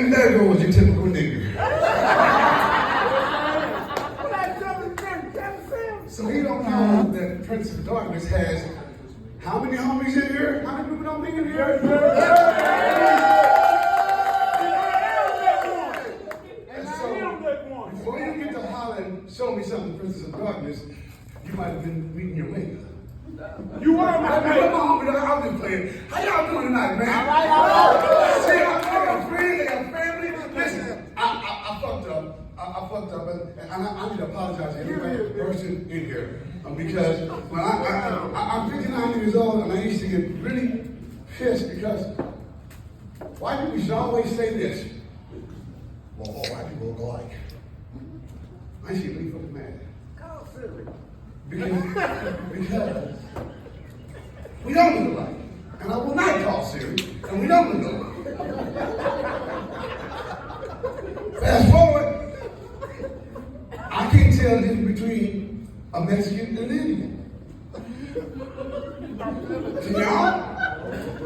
And there goes your typical nigga. So he don't know that Prince of Darkness has how many homies in here? How many people don't be in here? And so, before you get to holler and show me something, Prince of Darkness, you might have been meeting your mate. You are my mate. I've been playing. How y'all doing tonight, man? All right. See, I got friends, I got family. Listen, I fucked up. I fucked up, and I need to apologize to every person in here because when I'm 59 years old, and I used to get really pissed because white people should always say this: "Well, all white people look alike." I used to get really fucking mad because we don't look alike, and I will not call Siri, and we don't look alike. Fast forward. I can't tell the difference between a Mexican and an Indian. Can y'all?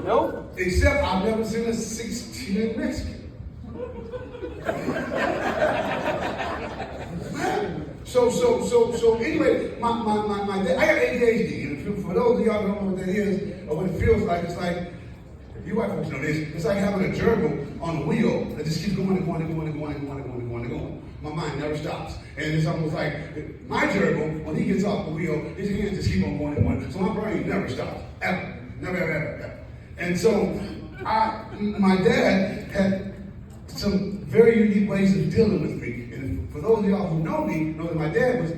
Nope. Except I've never seen a 16 Mexican. So anyway, my dad, I got ADHD, and for those of y'all who don't know what that is, or what it feels like, it's like, you white folks know this, it's like having a gerbil on a wheel that just keeps going and going and going and going and going and going and going and going. My mind never stops. And it's almost like my gerbil, when he gets off the wheel, his hands just keep on going and going. So my brain never stops, ever. Never, ever, ever, ever. And so my dad had some very unique ways of dealing with me. And for those of y'all who know me, know that my dad was,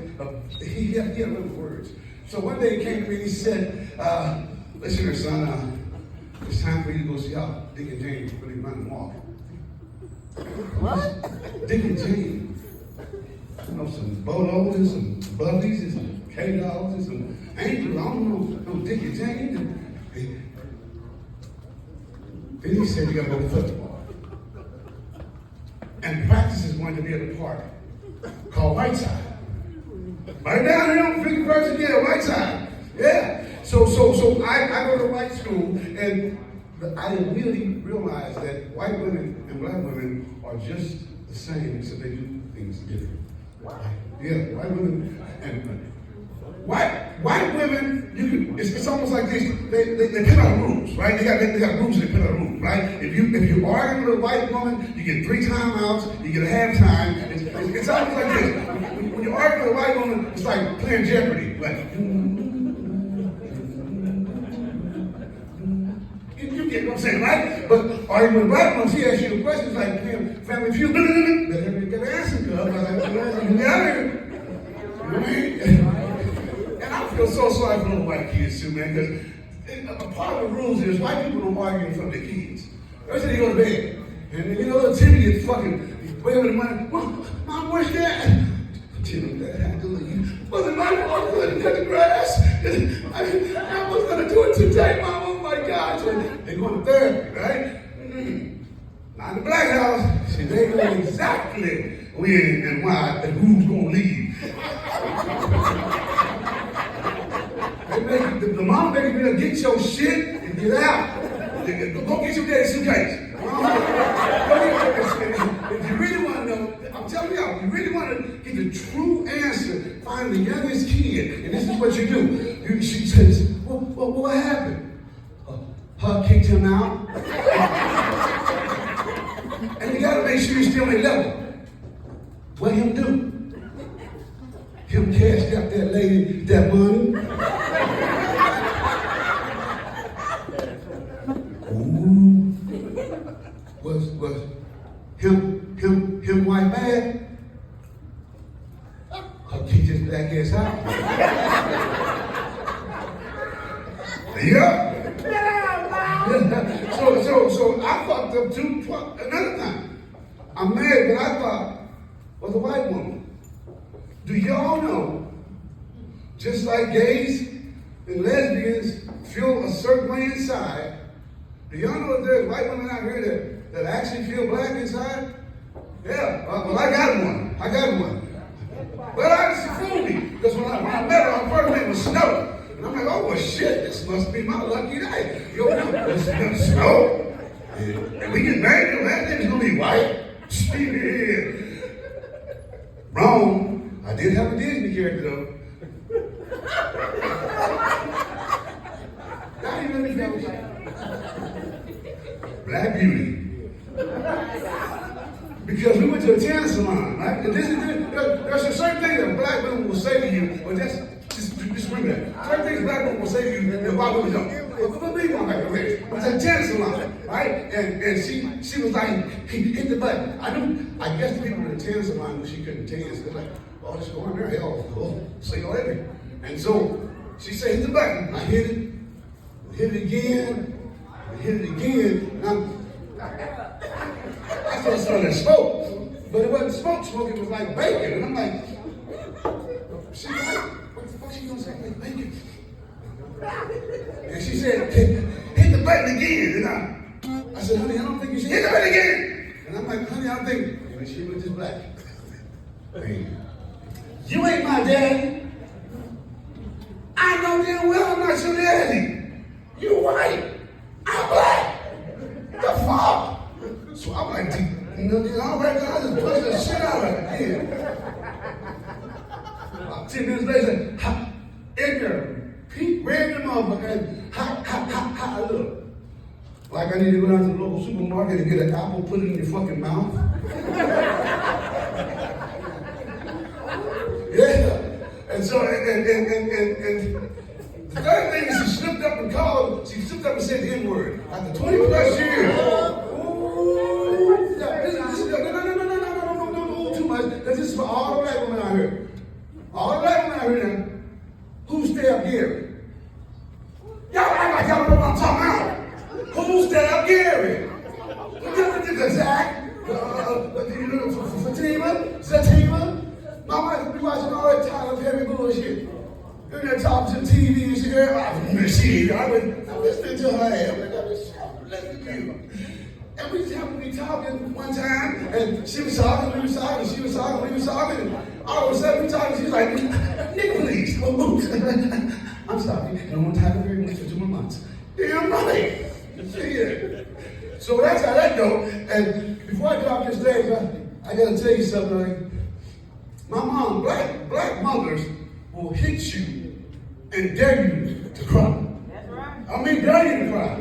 he had little words. So one day he came to me and he said, listen here, son, it's time for you to go see how Dick and Jane really run and walk. What? Dick and Jane. You know, some Bolos and some Bubbies and some K-Dogs and some Angels. I don't know Dick and Jane. Then he said, you gotta go to football. And practice is going to be at a park called Whiteside. Right down here on 51st, yeah, Whiteside. Yeah. So I go to white school, and I immediately realized that white women and black women are just the same, except they do things different. Yeah, white women and white women. It's almost like this. They put out rules, right? They got rules and they put out rules, right? If you argue with a white woman, you get 3 timeouts, you get a halftime. It's almost like this. When you argue with a white woman, it's like playing Jeopardy, like. You get what I'm saying, right? But arguing with a black woman, she asks you a question, it's like Family Feud. Let everybody get an answer, cuz. I was like, get out of here. You know what I mean? And I feel so sorry for the white kids too, man, because a part of the rules is white people don't argue in front of their kids. They say they go to bed. And then, little Timmy gets fucking waving the money. Mom, where's that? Timmy, Dad, how do you? Wasn't my fault to cut the grass. I was going to do it today, Mom. Oh my God. So they go to therapy, right? Now in the black house, see, they know exactly when and why and who's going to leave. The mom baby better get your shit and get out. Go get your daddy's suitcase. If you really want to know, I'm telling y'all, if you really want to get the true answer, find the youngest kid, and this is what you do. She says, what happened? Her kicked him out. And you gotta make sure you're still in level. What him do? Him cashed out that lady that money. Ooh. Was him white bad? Her kicked his black ass out. Yeah. So I fucked up another time. I'm married, but I thought was a white woman. Do y'all know, just like gays and lesbians feel a certain way inside, do y'all know that there's white women out here that actually feel black inside? Yeah, well I got one. But I was fooled me, because when I met her, her first name was Snow. And I'm like, oh, well, shit, this must be my lucky day. Yo, it's snow. And we get married, your last name is going to be White. Stevie. Wrong. I did have a Disney character, though. Y'all even let me finish. Black Beauty. Because we went to a tan salon, right? And there's a certain thing that black women will say to you, or just remember that. Certain things black women will say to you that white women don't. But leave one back over there. It was a tan salon, right? And she was like, hit the button. I guess the people in the tan salon knew she couldn't tan, so they're like, oh, just go on there, hell, see you later. And so she said, hit the button. I hit it again, and I thought it smelled smoke, but it wasn't smoke, it was like bacon. And I'm like, she's like, what the fuck she gonna say? Like bacon. And she said, hit the button again. And I said, honey, I don't think you should hit the button again. And I'm like, honey, I think, and she was just black. Hey, you ain't my daddy. I know damn well I'm not your daddy. You white. I'm black. The fuck? So I'm like, all right, I just punched the shit out of her. About 10 minutes later, in there, pink, red, and motherfucker, how I look. Like I need to go down to the local supermarket and get an apple, put it in your fucking mouth. Yeah. And so, and the third thing is she slipped up and said the N-word. After 20 plus years. No, too much. Because this is for all the black women out here. All the black women out here now. Who's Step Gary? Y'all act like y'all don't know what I'm talking about. Who's Step Gary? Zach? Fatima? My wife will be watching all that Tyler Perry bullshit. They're there talking to the TV and shit. I went listening to her ass. I was listening to you. And we just happened to be talking one time, and she was talking, we was talking, she was talking, we was talking, and all of a sudden we talking, she's like, nigga, please. I'm sorry, no more Tyler Perry much for 2 more months. Damn right. Yeah. So that's how that go. And before I get off this stage, I gotta tell you something. Like, my mom, black mothers will hit you and dare you to cry. That's right. I mean, dare you to cry.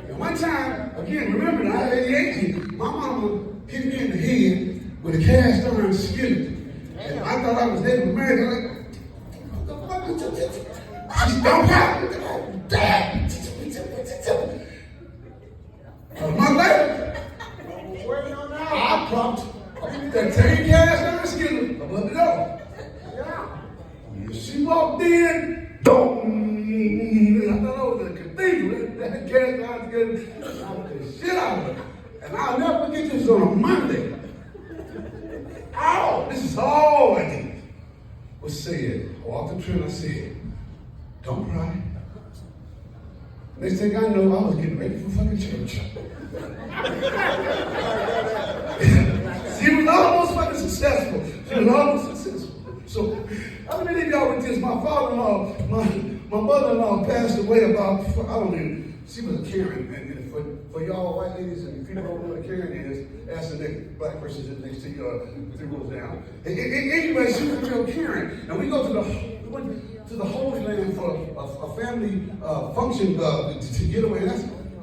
And one time, again, remember, I was 18. My mama hit me in the head with a cast iron skillet. And I thought I was dead and married. I'm like, what the fuck is this? She don't have Dad. A month later, I dropped that same cast iron skillet above the door. She walked in, I thought I was a cathedral. That cast iron skillet, I was the shit out of her. And I'll never forget this on a Monday. Ow, this is all I did. Was said, I walked up to her and I said, don't cry. Next thing I know, I was getting ready for fucking church. She was almost fucking successful. So, how many of y'all with this? My father-in-law, my mother-in-law passed away about, I don't know, she was a Karen. And for y'all white ladies and people who don't know what a Karen is, ask the next black person sitting next to you 3 rows down. Anyway, she was a real Karen. And we went to the Holy Land for a family function to get away.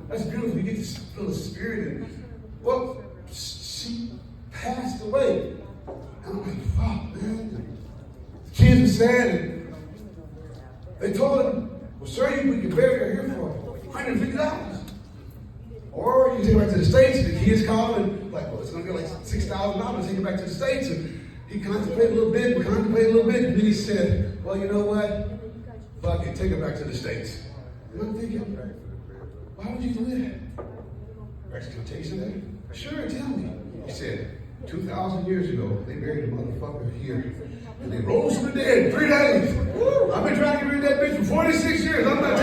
That's beautiful. You get to feel the spirit. And, well, she passed away. And I'm like, fuck, man. The kids were sad. And they told him, well, sir, we can bury her here for $150. Or you take it back to the States, and the kids call and like, well, it's gonna get like $6,000, take it back to the States. And he contemplated a little bit, and then he said, well, you know what? Fuck it, take it back to the States. And I'm thinking, why would you do that? Exploitation? Sure, tell me. He said, 2,000 years ago, they buried a motherfucker here. And they rose from the dead in 3 days. I've been trying to read that bitch for 46 years. I'm not